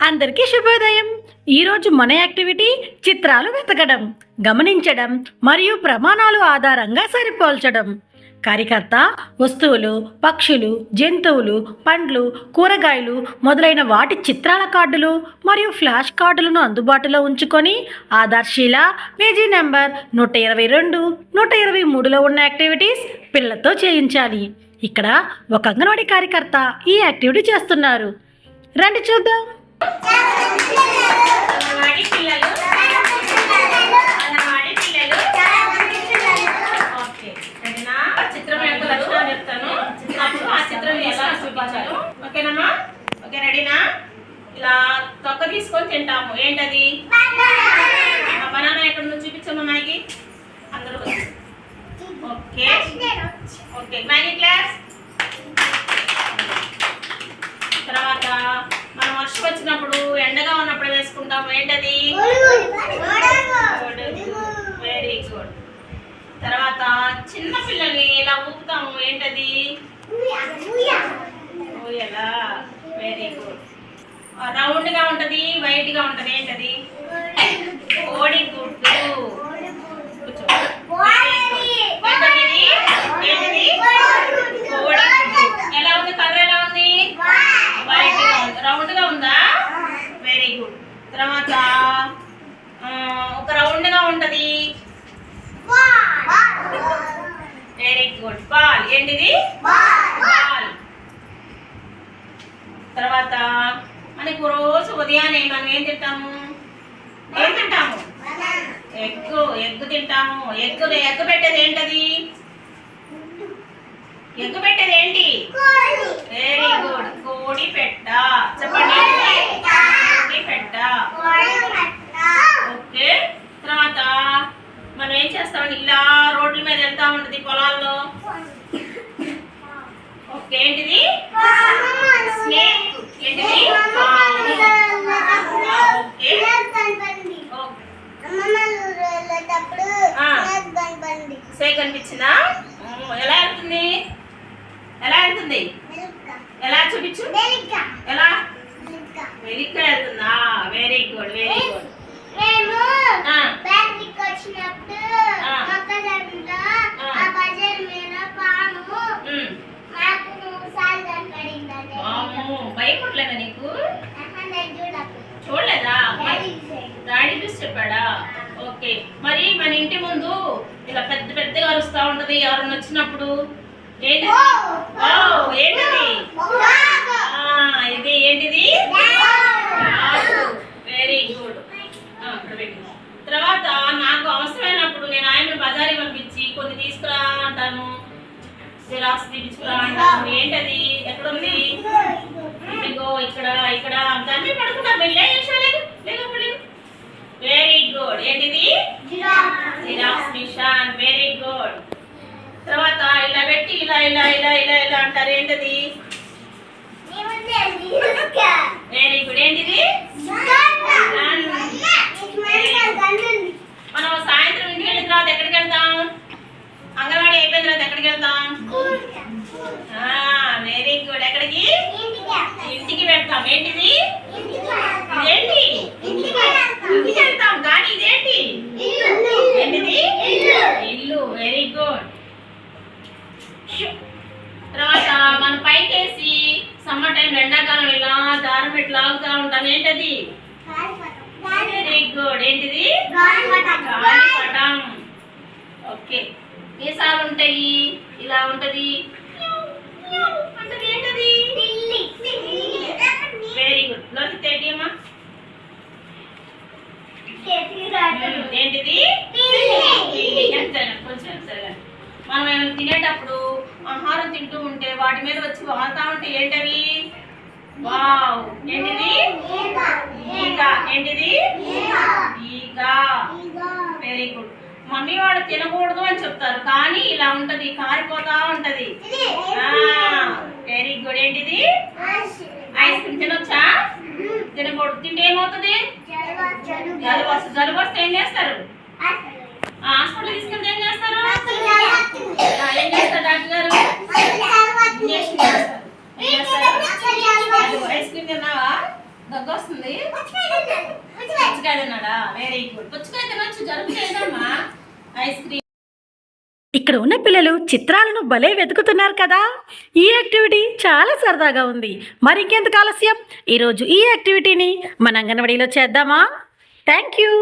అందరికీ శుభోదయం. ఈరోజు మన యాక్టివిటీ చిత్రాలు వెతకడం, గమనించడం మరియు ప్రమాణాలు ఆధారంగా సరిపోల్చడం. కార్యకర్త వస్తువులు, పక్షులు, జంతువులు, పండ్లు, కూరగాయలు మొదలైన వాటి చిత్రాల కార్డులు మరియు ఫ్లాష్ కార్డులను అందుబాటులో ఉంచుకొని ఆధార్శీల పేజీ నెంబర్ 122, 123లో ఉన్న యాక్టివిటీస్ పిల్లలతో చేయించాలి. ఇక్కడ ఒక అంగన్వాడీ కార్యకర్త ఈ యాక్టివిటీ చేస్తున్నారు. రండి చూద్దాం. చిత్రం యొక్క లక్షణాలు చెప్తాను. అప్పుడు ఆ చిత్రం ఎలా చూపించాను. ఓకేనమ్మా? ఓకే, రెడీనా? ఇలా తొక్క తీసుకొని తింటాము. ఏంటది? బనానా ఎక్కడ నుంచి చూపించాము మ్యాగీ? అందరూ ఓకే ఓకే. Maggi class. తర్వాత మనం వర్షం వచ్చినప్పుడు ఎండగా ఉన్నప్పుడు వేసుకుంటాము. ఏంటది? Very good. తర్వాత చిన్న పిల్లల్ని ఇలా ఊపుతాము. ఏంటది? ఊయలా. Very good. రౌండ్ గా ఉంటది, వైట్ గా ఉంటది. ఏంటది? కోడి గుడ్డు. ఎలా ఉంది? కలర్ ఎలా ఉంది? వైట్ గా ఉంది. రౌండ్ గా ఉందా? Very good. తర్వాత ఒక రౌండ్ గా ఉంటది. Very good. బాల్. ఏంటిది? బాల్. తర్వాత మనకు రోజు ఉదయాన్నే మనం ఏం తింటాము? ఎగ్ తింటాము. ఎగ్ పెట్టేది ఏంటది? ఎగ్ పెట్టేది ఏంటి? Very good. కోడి పెట్ట. చెప్పండి. కోడి పెట్ట. ఓకే. తర్వాత మనం ఏం చేస్తామండి? ఇలా రోడ్ల మీద వెళ్తా ఉంటది పొలాల్లో. ఓకే. ఏంటిది? స్నేక్. ఏంటిది? సేక్ అనిపించిందా? ఎలా వెళ్తుంది? ఎలా చూపించు. ఎలా? వెలిగ్గా వెళ్తుందా? Very good. Very good. భయపడలేదా నీకు? చూడలేదా? డాడీ చూసి చెప్పాడా? ఓకే. మరి మన ఇంటి ముందు ఇలా పెద్ద పెద్దగా అరుస్తా ఉంటది ఎవరన్నా వచ్చినప్పుడు. ఏంటిది? ఏంటిది? ఇది ఏంటిది? Very good. తర్వాత నాకు అవసరమైనప్పుడు నేను ఆయనను బజారీ పంపించి కొన్ని తీసుకురా అంటాను. జిరాక్స్ తీపించుకురా అంటాను. ఏంటది? ఎక్కడుంది? ఇదిగో ఇక్కడ. దాన్ని పడుకున్నారు. Very good. ఏంటిది? Xerox machine. Very good. తర్వాత ఇలా పెట్టి ఇలా ఇలా ఇలా ఇలా ఇలా అంటారు. ఏంటది? Very good. ఏంటిది? మనం సాయంత్రం ఇంటికి వెళ్ళిన తర్వాత ఎక్కడికి వెళ్తాం? అంగన్వాడీ అయిపోయిన తర్వాత ఎక్కడికి వెళ్తాం? Very good. ఎక్కడికి? ఇంటికి వెళ్తాం. ఏంటిది? ఇదేంటి? ఇంటికి వెళ్తాం కానీ ఇదేంటి? ఏంటిది? ఇల్లు. Very good. తర్వాత మనం పైకేసి సమ్మర్ టైం ఎండాకాలం ఇలా దారం పెట్టి లాగుతా ఉంటాం. ఏంటది? Very good. ఏంటిది? గాలిపటం. ఓకే. మీసాలు ఉంటాయి. ఇలా ఉంటది. ఏంటది? Very good. లోకి తేడియమ్మా. ఏంటిది? కొంచెం సరే. మనం ఏమైనా తినేటప్పుడు ఆహారం తింటూ ఉంటే వాటి మీద వచ్చి వాళ్తా ఉంటే ఏంటవి? వావ్. ఏంటిది? ఈగ. ఏంటిది? ఈగ. Very good. మమ్మీ వాడు తినకూడదు అని చెప్తారు కానీ ఇలా ఉంటది, కారిపోతా ఉంటది. Very good. ఏంటిది? Ice cream. తినొచ్చా? తినకూడదు. తింటే ఏమవుతుంది? జలుబు వస్తే ఏం చేస్తారు? హాస్పిటల్ తీసుకెళ్తే ఏం చేస్తారు? డాక్టర్ గారు ఇంజక్షన్ చేస్తారు. ఐస్ క్రీమ్ తిన్నావా? దగ్గు వస్తుంది. పుచ్చకాయ తిన్నాడా? Very good. పుచ్చకాయ తినొచ్చు, జలుబు చేయదమ్మా. Ice cream. ఇక్కడ ఉన్న పిల్లలు చిత్రాలను భలే వెతుకుతున్నారు కదా. ఈ యాక్టివిటీ చాలా సరదాగా ఉంది. మరి ఇంకెందుకు ఆలస్యం, ఈరోజు ఈ యాక్టివిటీని మన అంగన్వాడీలో చేద్దామా? Thank you.